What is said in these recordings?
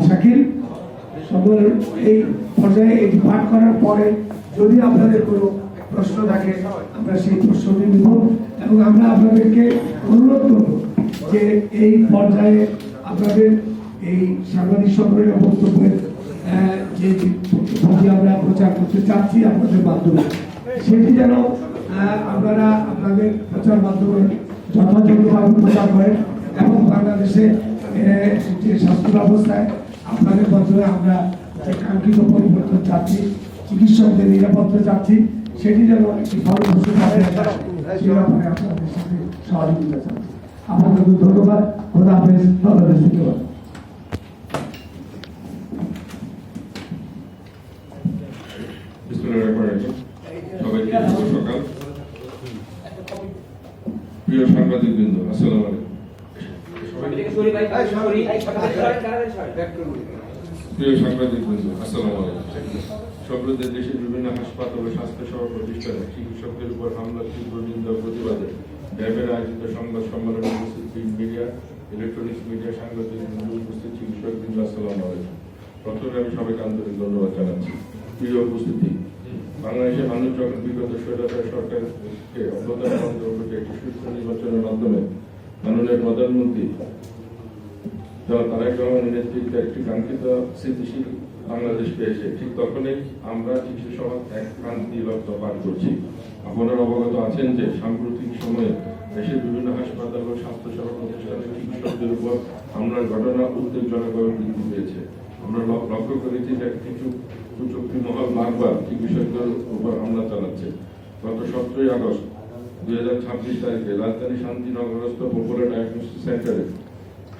শাকিল সকল এই পর্যায়ে এটি পাঠ করার পরে যদি আপনাদের কোনো প্রশ্ন থাকে আমরা সেই প্রশ্নটি নিব এবং আমরা আপনাদেরকে অনুরোধ করব যে এই পর্যায়ে আপনাদের এই সাংবাদিক সম্মেলনের বক্তব্যের যে আমরা প্রচার করতে চাচ্ছি আপনাদের মাধ্যমে সেটি যেন আপনারা আপনাদের প্রচার মাধ্যমে যথাযথভাবে প্রচার করেন এবং বাংলাদেশে যে স্বাস্থ্য ব্যবস্থায় আপনাদের মাধ্যমে আমরা যে কাঙ্ক্ষিত পরিবর্তন চাচ্ছি, চিকিৎসকদের নিরাপত্তা চাচ্ছি, সেটি যেন একটি ফলপ্রসূ ভাবে সে ব্যাপারে আপনাদের সাথে সহযোগিতা চাচ্ছি। আপনাদের ধন্যবাদ। খোদা হাফেজ। ধন্যবাদ। সবাইকে সকাল। প্রিয় সাংবাদিক বৃন্দ, আসসালামু আলাইকুম। প্রিয় সাংবাদিক বৃন্দ, আসসালামু আলাইকুম। সম্প্রতি দেশের বিভিন্ন হাসপাতাল ও স্বাস্থ্যসেবা প্রতিষ্ঠানে চিকিৎসকদের উপর হামলার তীব্র নিন্দা প্রতিবাদে র্যাবের আয়োজিত সংবাদ সম্মেলনে উপস্থিত প্রিন্ট মিডিয়া, ইলেকট্রনিক্স মিডিয়া, সাংবাদিক উপস্থিত চিকিৎসক বৃন্দ, আসসালামু আলাইকুম। প্রথমে আমি সবাইকে আন্তরিক ধন্যবাদ জানাচ্ছি। প্রিয় উপস্থিতি, বাংলাদেশের মানুষ যখন বিগত স্বৈরাচার সরকারকে অবদান করতে একটি সুষ্ঠু নির্বাচনের মাধ্যমে মাননীয় প্রধানমন্ত্রী তারেক রহমানের নেতৃত্বে একটি কাঙ্ক্ষিত স্থিতিশীল বাংলাদেশ পেয়েছে, ঠিক তখনই আমরা শিশু সমাজ এক ক্রান্তি লক্ষ্য পার করছি। আপনারা অবগত আছেন যে সাম্প্রতিক সময়ে দেশের বিভিন্ন হাসপাতাল ও স্বাস্থ্যসেবা প্রতিষ্ঠানের চিকিৎসকদের উপর হামলার ঘটনা উদ্বেগজনকভাবে বৃদ্ধি পেয়েছে। আমরা লক্ষ্য করেছি যে কিছু কুচক্রী মহল বারবার চিকিৎসকদের উপর হামলা চালাচ্ছে। গত 17 আগস্ট 2026 তারিখে রাজধানী শান্তিনগরস্থ পপুলার ডায়াগনস্টিক সেন্টারের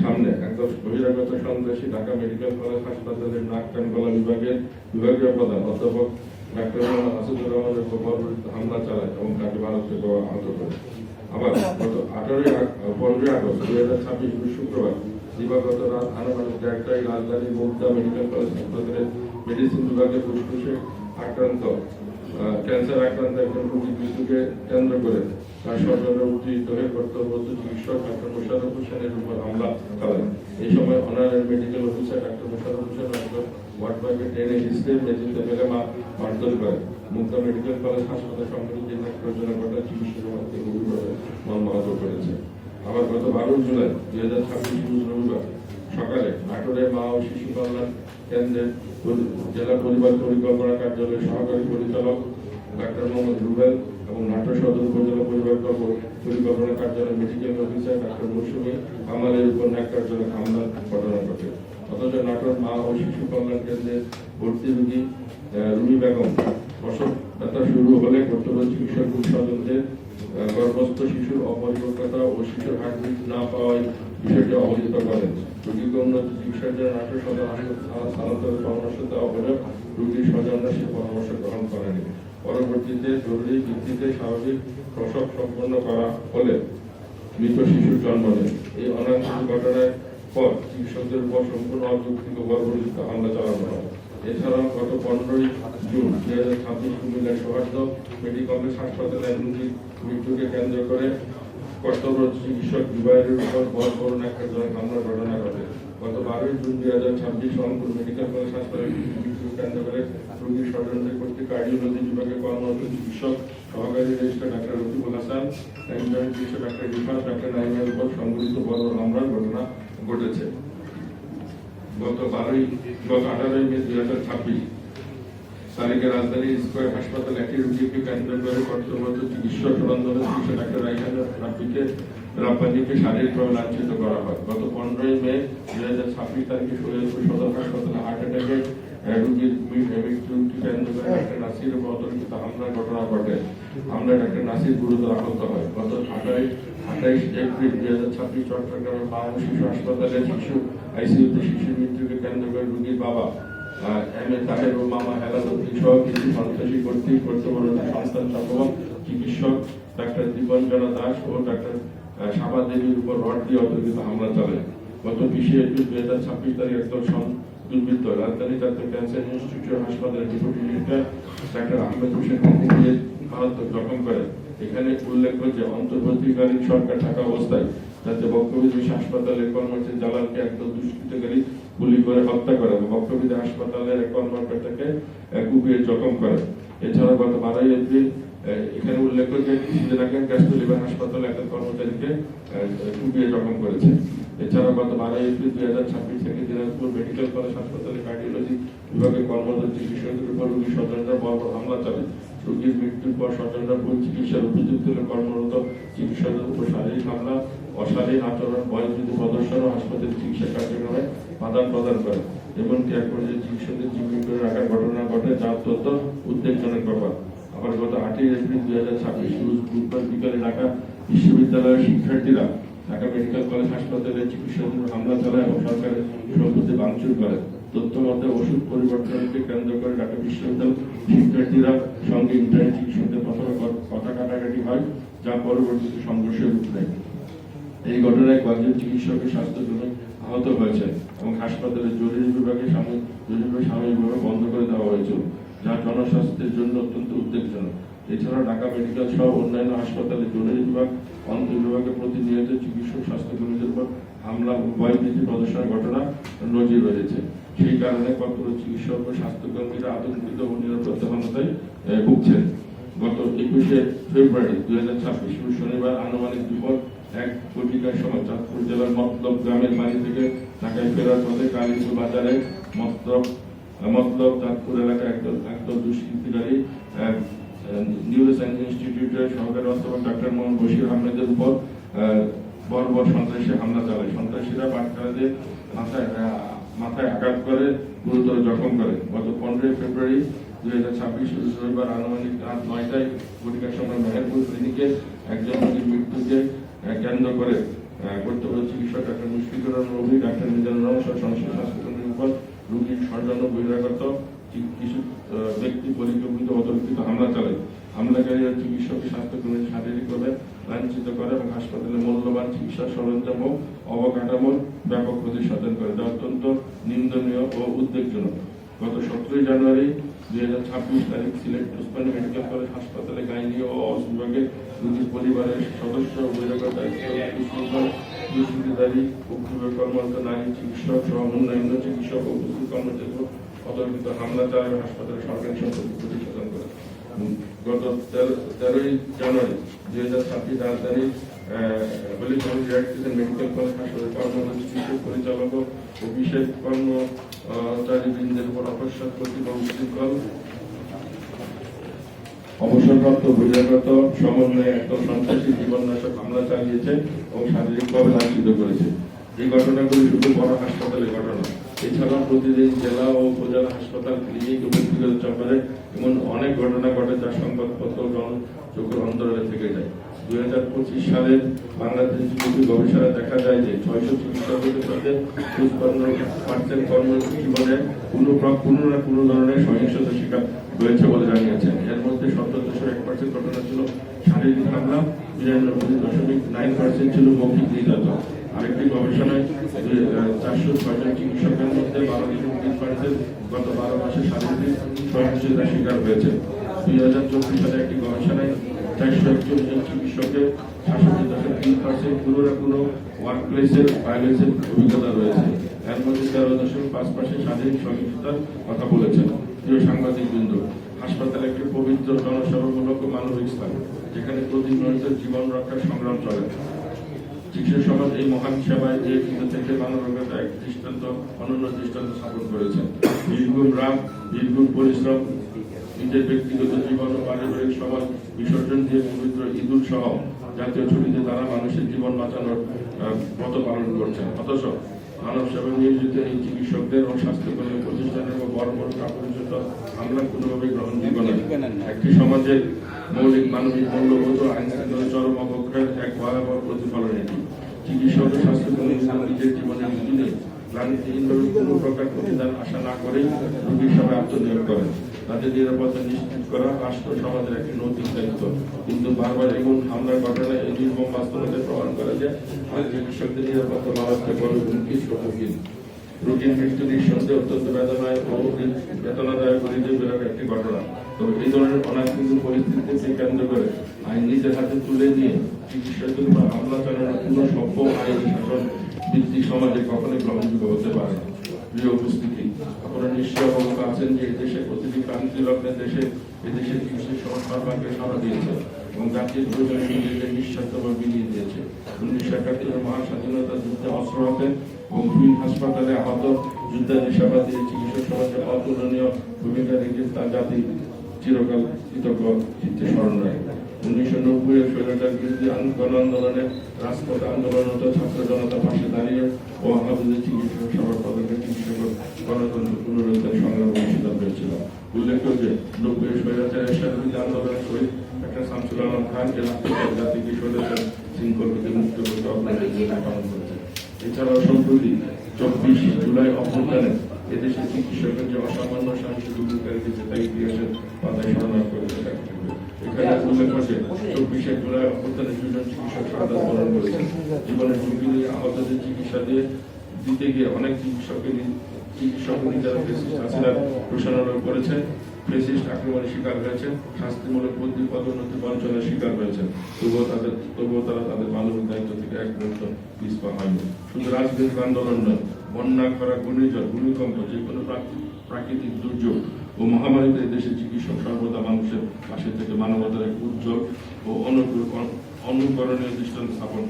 সামনে একদম বহিরাগত সন্ত্রাসী ঢাকা মেডিকেল কলেজ হাসপাতালের নাক কান গলা বিভাগের বিভাগীয় প্রধান অধ্যাপক ডাক্তার মোহাম্মদ আসিফুর রহমানের উপর হামলা চালায় এবং তাকে ভারত থেকে আহত করে। আবার গত 15 আগস্ট 2026 শুক্রবার দিবাগত রাত আনুমানিক 1টায় রাজধানীর মুগদা মেডিকেল কলেজ হাসপাতালের মেডিসিন বিভাগের ফুসফুসে আক্রান্ত ক্যান্সার আক্রান্ত একজন রোগীর মৃত্যুকে কেন্দ্র করে তার সরকারের উত্তেজিত হয়ে কর্তব্যরত চিকিৎসক ডাক্তার মোশাররফ হোসেনের উপর হামলা চালান। এই সময় অনারের medical officer doctor Mosharraf Hossain ward বয়কে টেনে হিসেবে মেঝেতে ফেলে মারধর করে। মুগদা মেডিকেল কলেজ হাসপাতাল সংগঠিত প্রয়োজনের ঘটনা চিকিৎসক গভীরভাবে মর্মাহত করেছে। আবার গত 12 জুলাই 2026 রবিবার সকালে নাটোরের মা ও শিশু কল্যাণ কেন্দ্রের জেলা পরিবার পরিকল্পনা কার্যালয়ের সহকারী পরিচালক ডাক্তার মোহাম্মদ রুবেল এবং নাটোর সদর উপজেলা পরিবার পরিকল্পনা কার্যালয়ের মেডিকেল অফিসার ডাক্তার মৌসুমী কামালের উপর ন্যাক্কারজনক হামলার ঘটনা ঘটে। অথচ নাটোর মা ও শিশু কল্যাণ কেন্দ্রের ভর্তি রোগী রুমি বেগম প্রসব ব্যথা শুরু হলে কর্তব্য চিকিৎসক স্বজনদের গর্ভস্থ শিশুর অপরিপক্কতা ও শিশুর হার্টবিট না পাওয়ায় বিষয়টি অবহিত করেন। রোগীকে উন্নত চিকিৎসার জন্য নাটোর সদর হাসপাতাল স্থানান্তরের পরামর্শ দেওয়া হলেও রোগীর স্বজনরা সে পরামর্শ গ্রহণ করেনি। পরবর্তীতে জরুরি ভিত্তিতে স্বাভাবিক প্রসব সম্পন্ন করা হলে মৃত শিশুর জন্ম নেয়। এই অনাকাঙ্ক্ষিত ঘটনার পর চিকিৎসকদের উপর সম্পূর্ণ অযৌক্তিক বর্বরচিত হামলা চালানো হয়। এছাড়াও গত 15 জুন 2026 কুমিল্লার সৌহার্দ্য মেডিকেল হাসপাতালে রোগীর মৃত্যুকে কেন্দ্র করে কর্তব্যরত চিকিৎসক জুবাইরের উপর বড় ন্যাক্কারজনক হামলার ঘটনা ঘটে। গত 12 জুন 2026 রংপুর মেডিকেল কলেজ হাসপাতালে মৃত্যুকে কেন্দ্র করে রোগীর স্বজনদের কর্তৃক কার্ডিওলজি বিভাগে কর্মরত চিকিৎসক সহকারী রেজিস্ট্রার ডাক্তার রফিকুল হাসান, একজন চিকিৎসক ডাক্তার রিফাত, ডাক্তার নাইমের উপর সংঘটিত বড় হামলার ঘটনা ঘটেছে। গত 18 মে 2026 তারিখে রাজধানী স্কয়ার হাসপাতাল একটি রোগীকে কেন্দ্র করে কর্তব্যরত চিকিৎসক রন্ধনের চিকিৎসক ডাক্তার রাইহান রাব্বানীকে শারীরিকভাবে লাঞ্ছিত করা হয়। গত 15 মে 2026 তারিখে শরীয়তপুর সদর হাসপাতালে হার্ট অ্যাটাকে রোগীর মৃত্যুকে কেন্দ্র করে ডাক্তার নাসির উপর অতর্কিত হামলার ঘটনা ঘটে। হামলায় ডাক্তার নাসির গুরুতর আহত হয়। গত 28 এপ্রিল 2026 চট্টগ্রামের মা ও শিশু হাসপাতালে শিশু আইসিইউতে শিশুর মৃত্যুকে কেন্দ্র করে রোগীর বাবা এম এ তাহের ও মামা হেলাদুদ্দিন সহ কিছু সন্ত্রাসী কর্তৃক কর্তব্যরত সন্তান চাপক চিকিৎসক ডাক্তার দীপঞ্জনা দাস ও ডাক্তার শাবা দেবীর উপর রড দিয়ে অতর্কিত হামলা চালায়। গত 20 এপ্রিল 2026 তারিখে একদল দুর্বৃত্ত রাজধানী জাতীয় ক্যান্সার ইনস্টিটিউট হাসপাতালের deputy director doctor Ahmed Hossain মারাত্মক জখম করে। এখানে উল্লেখ্য যে অন্তর্বর্তীকালীন সরকার থাকা অবস্থায় যাতে বক্ষবিদেশ হাসপাতালের কর্মচারী জালালকে একদল দুষ্কৃতকারী গুলি করে হত্যা করে এবং বক্ষবিদেশ হাসপাতালের এক কর্মকর্তাকে কুপিয়ে জখম করে। এছাড়া গত 12 এপ্রিল এখানে উল্লেখ্য যে কিছুদিন আগে গ্যাস্ট্রো লিভার হাসপাতালে একজন কর্মচারীকে কুপিয়ে জখম করেছে। এছাড়া গত 12 এপ্রিল 2026 থেকে দিনাজপুর মেডিকেল কলেজ হাসপাতালে কার্ডিওলজি বিভাগে কর্মরত চিকিৎসকদের উপর রোগীর স্বজনরা বর্বর হামলা চালায়। রোগীর মৃত্যুর পর স্বজনরা ভুল চিকিৎসার অভিযুক্ত হলে কর্মরত চিকিৎসকদের উপর শারীরিক হামলা, অশালীন আচরণ, বয়োবৃদ্ধ প্রদর্শন ও হাসপাতালের চিকিৎসা কার্যক্রমে বাধা প্রদান করে। এমনকি এক পর্যায়ে চিকিৎসকদের জিম্মি করে রাখার ঘটনা ঘটে, যা অত্যন্ত উদ্বেগজনক ব্যাপার। আবার গত 8 এপ্রিল 2026 রোজ বুধবার বিকালে ঢাকা বিশ্ববিদ্যালয়ের শিক্ষার্থীরা ঢাকা মেডিকেল কলেজ হাসপাতালে চিকিৎসকদের হামলা চালায় এবং সরকারের সম্পত্তি ভাঙচুর করে। তথ্য মতে ওষুধ পরিবর্তনকে কেন্দ্র করে ঢাকা বিশ্ববিদ্যালয়ের শিক্ষার্থীরা সঙ্গে ইন্টার্ন চিকিৎসকদের প্রথমে কথা কাটাকাটি হয়, যা পরবর্তীতে সংঘর্ষের রূপ নেয়। এই ঘটনায় কয়েকজন চিকিৎসকের স্বাস্থ্যকর্মী আহত হয়েছে এবং হাসপাতালের জরুরি বিভাগে সাময়িকভাবে বন্ধ করে দেওয়া হয়েছিল, যা জনস্বাস্থ্যের জন্য অত্যন্ত উদ্বেগজনক। এছাড়া ঢাকা মেডিকেল সহ অন্যান্য হাসপাতালে জরুরি বিভাগ, অন্তর্বিভাগে প্রতিনিয়ত চিকিৎসক স্বাস্থ্যকর্মীদের উপর হামলা ও ভয়ভীতি প্রদর্শনের ঘটনা নজির রয়েছে। সেই কারণে কতগুলো চিকিৎসক ও স্বাস্থ্যকর্মীরা আতঙ্কিত ও নিরাপত্তাহীনতায় ভুগছেন। গত 21 ফেব্রুয়ারি 2026 শনিবার আনুমানিক দুপুর 1 ঘটিকার সময় চাঁদপুর জেলার মতলব গ্রামের বাড়ি থেকে ঢাকায় ফেরার পথে কালীপুর বাজারে মতলব চাঁদপুর এলাকায় একদল দুষ্কৃতিকারী নিউরোসায়েন্স ইনস্টিটিউটের সহকারী অধ্যাপক ডাক্তার মোহাম্মদ বশির আহমেদের উপর বর্বর সন্ত্রাসী হামলা চালায়। সন্ত্রাসীরা পাটখানাদের মাথায় আঘাত করে গুরুতর জখম করে। গত 15 ফেব্রুয়ারি 2026 রবিবার আনুমানিক রাত 9টায় ঘটিকার সময় মেহেরপুর ক্লিনিকে একজন রোগীর মৃত্যুকে কেন্দ্র করে কর্তব্য চিকিৎসক ডাক্তার মুশফিকুর রহমান, ডাক্তার মিজানুর রহমান সহ সংশ্লিষ্ট স্বাস্থ্যকর্মীর উপর রোগীর স্বজন্য বহিরাগত কিছু ব্যক্তি পরিকল্পিত অতর্কিত হামলা চালায়। হামলাকারীরা চিকিৎসক স্বাস্থ্যকর্মীর শারীরিকভাবে লাঞ্ছিত করে এবং হাসপাতালে মূল্যবান চিকিৎসা সরঞ্জাম ও অবকাঠামোর ব্যাপক ক্ষতি সাধন করে, যা অত্যন্ত নিন্দনীয় ও উদ্বেগজনক। গত 17 জানুয়ারি 2026 তারিখ সিলেট ওসমানী মেডিকেল কলেজ হাসপাতালে গাইনি ও অস বিভাগে রোগীর পরিবারের সদস্য বহিরাগত দুষ্কৃতিকারী কর্মরত নারী চিকিৎসক সহ অন্যান্য চিকিৎসক ও উপস্থিত কর্মচারীদের অতর্কিত হামলা চালায় হাসপাতালের সরকারি সম্পত্তি প্রতিষ্ঠান করে। গত 13 জানুয়ারি 2026 রাজধানীর মেডিকেল কলেজ হাসপাতালে কর্মরত চিকিৎসক পরিচালক ও বিশেষ কর্মচারীবৃন্দের উপর অকস্মাৎ কর্তৃপক্ষ উশৃঙ্খল অবসরপ্রাপ্ত বহিরাগত সমন্বয়ে একদল সন্ত্রাসী জীবননাশক হামলা চালিয়েছে এবং শারীরিকভাবে লাঞ্ছিত করেছে। এই ঘটনাগুলি শুধু বড় হাসপাতালের ঘটনা, এছাড়াও প্রতিদিন জেলা ও উপজেলা হাসপাতাল, ক্লিনিক ও ব্যক্তিগত চক্করে এমন অনেক ঘটনা ঘটে যা সংবাদপত্র জনচক্ষুর অন্তরালে থেকে যায়। 2025 সালের বাংলাদেশ জীবনী গবেষণায় দেখা যায় যে 600 চিকিৎসকের মধ্যে 55% কর্মজীবনে কোনো না কোনো ধরনের সহিংসতার শিকার হয়েছে বলে জানিয়েছেন। এর মধ্যে 70.1% ঘটনা ছিল শারীরিক হামলা, 99.9% ছিল মৌখিক নির্যাতন। আরেকটি গবেষণায় 406 জন চিকিৎসকের মধ্যে 12.3% গত 12 মাসে শারীরিক সহিংসতার শিকার হয়েছে। 2024 সালে একটি গবেষণায় 441 জন চিকিৎসকের 66.3% কোনো না কোনো ওয়ার্কপ্লেসের ভায়োলেন্সের অভিজ্ঞতা রয়েছে। এর মধ্যে 13.5% শারীরিক সহিংসতার কথা বলেছেন। প্রিয় সাংবাদিকবৃন্দ, হাসপাতাল একটি পবিত্র জনসেবামূলক ও মানবিক স্থান, যেখানে প্রতিনিয়ত জীবন রক্ষার সংগ্রাম চলে। চিকিৎসা সমাজ এই মহান সেবায় থেকে মানবতা এক দৃষ্টান্ত, অনন্য দৃষ্টান্ত স্থাপন করেছেন। দীর্ঘ পরিশ্রম, নিজের ব্যক্তিগত জীবন ও পারিবারিক সমাজ বিসর্জন দিয়ে পবিত্র ঈদুল সহ জাতীয় ছুটিতে তারা মানুষের জীবন বাঁচানোর ব্রত পালন করছেন। অথচ মানব সেবায় নিয়োজিত এই চিকিৎসকদের ও স্বাস্থ্যকর্মী প্রতিষ্ঠানের বড় কাপুরুষতা হামলা কোনোভাবেই গ্রহণযোগ্য নয়। একটি সমাজের মৌলিক মানবিক মূল্যবোধ ও আইন শৃঙ্খলার চরম অবক্ষয়ের এক ভয়াবহ প্রতিফলন এটি। চিকিৎসক ও স্বাস্থ্যকর্মী নিজের জীবনের ঝুঁকি ক্লান্তিহীনভাবে কোনো প্রকার প্রতিদান আশা না করেই রোগীর সেবায় আত্মনিয়োগ করেন। তাদের নিরাপত্তা নিশ্চিত করা রাষ্ট্র সমাজের একটি নৈতিক দায়িত্ব। কিন্তু বারবার এমন হামলার ঘটনায় এই নির্মম বাস্তবতা প্রমাণ করে যে চিকিৎসকদের নিরাপত্তা মারাত্মক হুমকির সম্মুখীন। রোগীর মৃত্যু নিঃসন্দেহে অত্যন্ত বেদনাদায়ক একটি ঘটনা। তবে এই ধরনের অনাকাঙ্ক্ষিত পরিস্থিতিকে কেন্দ্র করে আইন নিজের হাতে তুলে নিয়ে চিকিৎসকদের উপর হামলা চালানোর পুরো সভ্য আইনি শাসন ভিত্তিক সমাজে কখনোই গ্রহণযোগ্য হতে পারে না। প্রিয় উপস্থিতি, আপনারা নিশ্চয় অবগত আছেন যে এদেশে প্রতিটি ক্রান্তি লগ্নের দেশে এদেশের চিকিৎসা সরকারকে সাড়া দিয়েছে এবং জাতীয় প্রয়োজনে নিজেদের নিঃস্বার্থভাবে বিলিয়ে দিয়েছে। 1971 মহান স্বাধীনতা যুদ্ধে অস্ত্র হাতে এবং দুই হাসপাতালে আহত যোদ্ধাদের সেবা দিয়ে চিকিৎসা সমাজে অতুলনীয় ভূমিকা রেখে তার জাতি চিরকাল কৃতজ্ঞ চিত্তে স্মরণ রাখবে। 1990 স্বৈরাচার বিরোধী গণ আন্দোলনে রাজপথ আন্দোলনরত ছাত্র জনতার পাশে দাঁড়িয়ে ও আমাদের চিকিৎসা সেবার পদকে চিকিৎসক গণতন্ত্র পুনরুদ্ধার সংগ্রাম অনুষ্ঠিত হয়েছিল। উল্লেখ্য যে 90 স্বৈরাচারের বিরোধী আন্দোলনের শহীদ একটা শামসুল আলম খান জাতিকে স্বৈরাচার শৃঙ্খল থেকে মুক্ত করতে অগ্রণী ভূমিকা পালন করেছে। এছাড়াও সম্প্রতি 24 জুলাই অভ্যুত্থানে এদেশের চিকিৎসকের যে অসামান্য সাহসী ভূমিকা রেখেছে তাই ইতিহাসের পাতায় স্মরণ করতে থাকবে। এখানে উল্লেখ আছে 24 জুলাই অভ্যুত্থানে 2 জন চিকিৎসক শাহাদাত বরণ করেছেন। জীবনের ঝুঁকি নিয়ে আহতদের চিকিৎসা দিতে গিয়ে অনেক চিকিৎসক নিজেরা ফেসিস্ট হাসিনার প্রসারণ করেছেন, ফেসিস্ট আক্রমণের শিকার হয়েছেন, শাস্তিমূলক পদোন্নতি বঞ্চনার শিকার হয়েছেন। তবুও তারা তাদের মানবিক দায়িত্ব থেকে এক মুহূর্ত পিছপা হয়নি। শুধু রাজনৈতিক আন্দোলন নয়, বন্যা, খরা, ঘূর্ণিঝড়, ভূমিকম্প, যে কোনো প্রাকৃতিক দুর্যোগ ও মহামারীতে দেশের চিকিৎসক সর্বদা মানুষের পাশে থেকে মানবতার এক উজ্জ্বল ও অনুকরণীয় দৃষ্টান্ত স্থাপন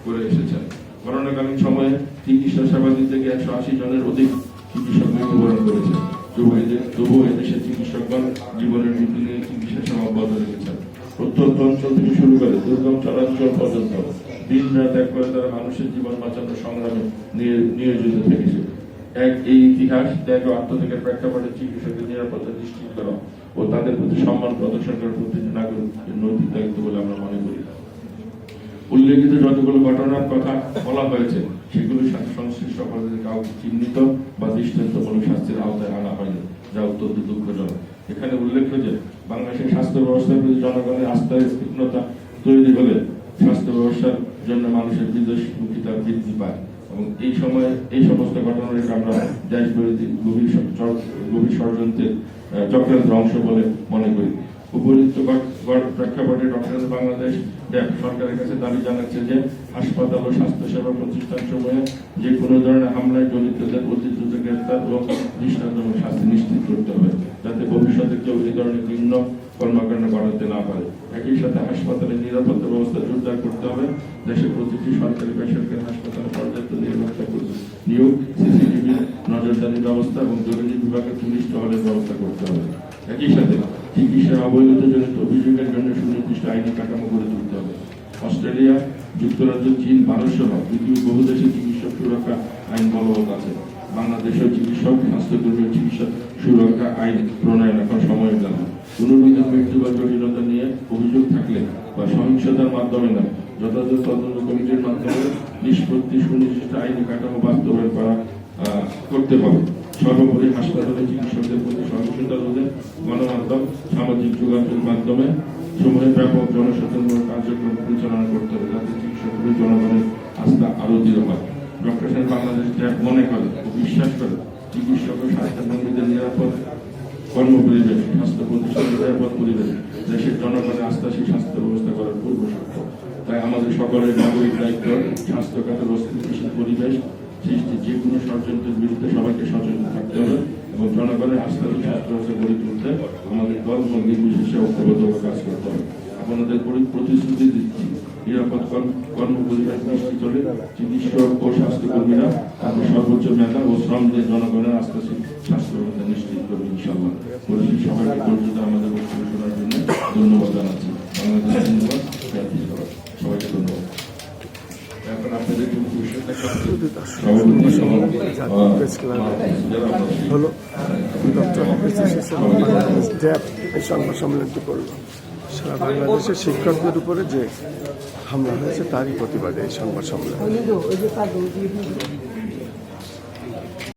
করে এসেছেন। করোনাকালীন সময়ে চিকিৎসা সেবা দিতে গিয়ে 180 জনের অধিক চিকিৎসক মৃত্যুবরণ করেছেন। তবুও এদেশের চিকিৎসকগণ জীবনের ঝুঁকি নিয়ে চিকিৎসা সেবা অব্যাহত রেখেছেন। প্রত্যন্ত অঞ্চল থেকে শুরু করে দুর্গম চরাঞ্চল পর্যন্ত দিন রাত এক করে তারা মানুষের জীবন বাঁচানোর সংগ্রামে নিয়োজিত থেকেছে। এই ইতিহাস ত্যাগ ও আত্মত্যাগের প্রেক্ষাপটে চিকিৎসকদের নিরাপত্তা নিশ্চিত করা ও তাদের প্রতি সম্মান প্রদর্শন করার প্রতিটি নাগরিকের নৈতিক দায়িত্ব বলে আমরা মনে করি। উল্লেখিত যতগুলো ঘটনার কথা বলা হয়েছে সেগুলোর সাথে সংশ্লিষ্ট অপরাধীদের কাউকে চিহ্নিত বা দৃষ্টান্তমূলক শাস্তির আওতায় আনা হয়নি, যা অত্যন্ত দুঃখজনক। এখানে উল্লেখ্য যে বাংলাদেশের স্বাস্থ্য ব্যবস্থার প্রতি জনগণের আস্থার তীক্ষ্ণতা তৈরি হলে স্বাস্থ্য ব্যবস্থার জন্য মানুষের বিদেশমুখিতা বৃদ্ধি পায় এবং এই সময়ে এই সমস্ত ঘটনাকে আমরা দেশ বিরোধী গভীর ষড়যন্ত্রের চক্রান্তের অংশ বলে মনে করি। উপরিউক্ত প্রেক্ষাপটে ডক্টর বাংলাদেশ সরকারের কাছে দাবি জানাচ্ছে যে হাসপাতাল ও স্বাস্থ্যসেবা প্রতিষ্ঠানসমূহে যে কোনো ধরনের হামলায় জড়িতদের অতি দ্রুত গ্রেফতার ও দৃষ্টান্তমূলক শাস্তি নিশ্চিত করতে হবে, যাতে ভবিষ্যতে কেউ এই ধরনের ঘৃণ্য কর্মকাণ্ড বাড়াতে না পারে। একই সাথে হাসপাতালের নিরাপত্তা ব্যবস্থা জোরদার করতে হবে। দেশের প্রতিটি সরকারি বেসরকারি হাসপাতালে পর্যাপ্ত নিরাপত্তা নিয়োগ, সিসিটিভি নজরদারি ব্যবস্থা এবং জরুরি বিভাগের পুলিশ টহলের ব্যবস্থা করতে হবে। একই সাথে চিকিৎসা অবৈধতাজনিত অভিযোগের জন্য সুনির্দিষ্ট আইনি কাঠামো গড়ে তুলতে হবে। অস্ট্রেলিয়া, যুক্তরাজ্য, চীন, ভারত সহ পৃথিবীর বহু দেশে চিকিৎসক সুরক্ষা আইন বলবৎ আছে। বাংলাদেশের চিকিৎসক স্বাস্থ্যকর্মী চিকিৎসা সুরক্ষা আইন প্রণয়ন এখন সময়ের দাবি। কোনো রোগীর মৃত্যু বা জটিলতা নিয়ে অভিযোগ থাকলে বা সহিংসতার মাধ্যমে নয়, যথাযথ তদন্ত কমিটির মাধ্যমে নিষ্পত্তি সুনির্দিষ্ট আইনি কাঠামো বাস্তবায়ন করতে হবে। সর্বোপরি হাসপাতালে চিকিৎসকদের প্রতি সহিংসতা রোধে গণমাধ্যম, সামাজিক যোগাযোগ মাধ্যমে সমূহে ব্যাপক জনসচেতনতামূলক কার্যক্রম পরিচালনা করতে হবে, যাতে চিকিৎসকদের জনগণের আস্থা আরো দৃঢ় হয়। ডক্টর বাংলাদেশ মনে করে ও বিশ্বাস করে চিকিৎসক ও স্বাস্থ্যকর্মীদের নিরাপদ কর্মপরিবেশ, স্বাস্থ্য প্রতিষ্ঠানের নিরাপদ পরিবেশ দেশের জনগণের আস্থাশীল স্বাস্থ্য ব্যবস্থা করার পূর্ব শর্ত। তাই আমাদের সকলের নাগরিক দায়িত্ব স্বাস্থ্য খাতের অস্থিতিশীল পরিবেশ সৃষ্টি, যে কোনো ষড়যন্ত্রের বিরুদ্ধে সবাইকে সচেতন থাকতে হবে এবং জনগণের আস্থাশীল স্বাস্থ্য ব্যবস্থা গড়ে তুলতে আমাদের দল এবং নির্বিশেষে ঐক্যবদ্ধভাবে কাজ করতে হবে। আপনাদের প্রতিশ্রুতি দিচ্ছি, নিরাপদ কর্মপরিবেশ নিশ্চিত হলে চিকিৎসক ও স্বাস্থ্যকর্মীরা তাদের সর্বোচ্চ মেধা ও শ্রম দিয়ে জনগণের আস্থাশীল স্বাস্থ্য ব্যবস্থা নিশ্চিত করবে ইনশাআল্লাহ। পরিশেষে সবাইকে পর্যন্ত আমাদের বক্তব্য শোনার জন্য ধন্যবাদ জানাচ্ছি। বাংলাদেশ ধন্যবাদ, সবাইকে ধন্যবাদ। এখন আপনাদের হলো ডক্টর সংবাদ সম্মেলনটি করল। সারা বাংলাদেশের শিক্ষকদের উপরে যে হামলা হয়েছে তারই প্রতিবাদে এই সংবাদ সম্মেলন।